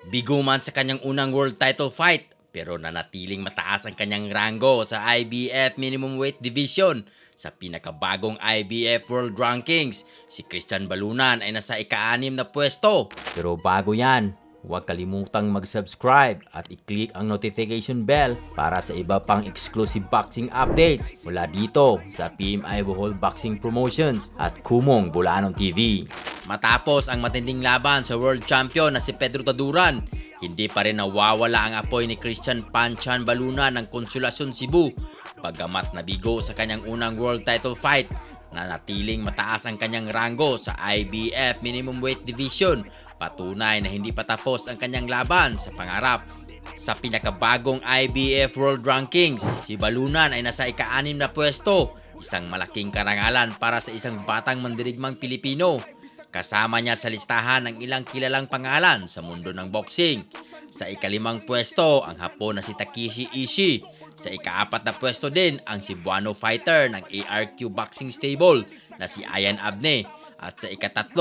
Bigo man sa kanyang unang world title fight, pero nanatiling mataas ang kanyang rango sa IBF Minimum Weight Division. Sa pinakabagong IBF World Rankings, si Christian Balunan ay nasa ika-6 na pwesto. Pero bago yan, huwag kalimutang mag-subscribe at i-click ang notification bell para sa iba pang exclusive boxing updates mula dito sa PMI Bohol Boxing Promotions at Kumong Bulanon TV. Matapos ang matinding laban sa world champion na si Pedro Taduran, hindi pa rin nawawala ang apoy ni Christian Panchan Balunan ng Consolacion Cebu. Bagamat nabigo sa kanyang unang world title fight, nanatiling mataas ang kanyang rango sa IBF Minimum Weight Division. Patunay na hindi pa tapos ang kanyang laban sa pangarap. Sa pinakabagong IBF World Rankings, si Balunan ay nasa ika-6 na pwesto, isang malaking karangalan para sa isang batang mandirigmang Pilipino. Kasama niya sa listahan ng ilang kilalang pangalan sa mundo ng boxing. Sa ika-5 pwesto, ang Hapon na si Takeshi Ishii. Sa ika-4 na pwesto din ang Cebuano fighter ng ARQ Boxing Stable na si Ian Abne. At sa ika-3,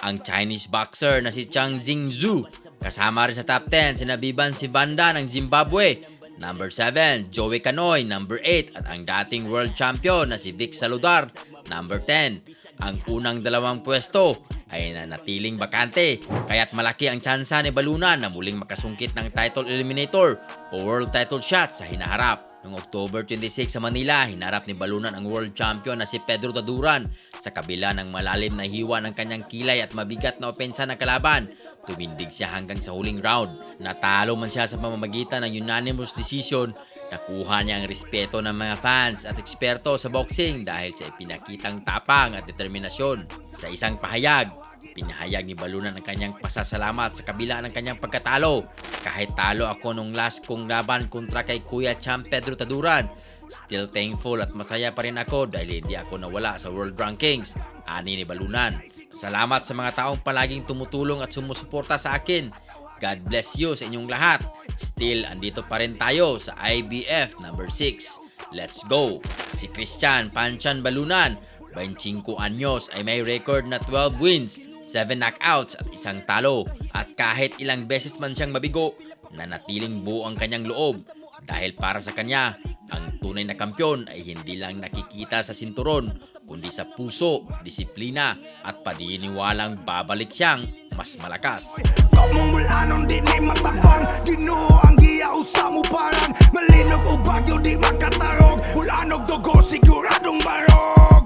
ang Chinese boxer na si Chang Jingzhu. Kasama rin sa top 10 si Nabiban Sibanda ng Zimbabwe. Number 7, Joey Canoy. Number 8, at ang dating world champion na si Vic Saludar. Number 10, ang unang 2 pwesto ay nanatiling bakante, kaya't malaki ang tsansa ni Balunan na muling makasungkit ng title eliminator o world title shot sa hinaharap. Noong October 26 sa Manila, hinarap ni Balunan ang world champion na si Pedro Taduran. Sa kabila ng malalim na hiwa ng kanyang kilay at mabigat na opensa ng kalaban, tumindig siya hanggang sa huling round. Natalo man siya sa pamamagitan ng unanimous decision. Nakuha niya ang respeto ng mga fans at eksperto sa boxing dahil sa ipinakitang tapang at determinasyon. Sa isang pahayag, pinahayag ni Balunan ang kanyang pasasalamat sa kabila ng kanyang pagkatalo. Kahit talo ako nung last kong laban kontra kay Kuya Champ Pedro Taduran, still thankful at masaya pa rin ako dahil hindi ako nawala sa world rankings, ani ni Balunan. Salamat sa mga taong palaging tumutulong at sumusuporta sa akin. God bless you sa inyong lahat. Still, andito pa rin tayo sa IBF number 6. Let's go! Si Christian Panchan Balunan, 25 anyos, ay may record na 12 wins, 7 knockouts at 1 talo. At kahit ilang beses man siyang mabigo, nanatiling buo ang kanyang loob. Dahil para sa kanya, ang tunay na kampiyon ay hindi lang nakikita sa sinturon, kundi sa puso, disiplina at paniniwalang babalik siyang mas malakas. Kumong Bulanon di ni matapang, Ginoo ang giyaw sa mo parang malinog o bagyo di makatarog, Bulanog dugo siguradong barog.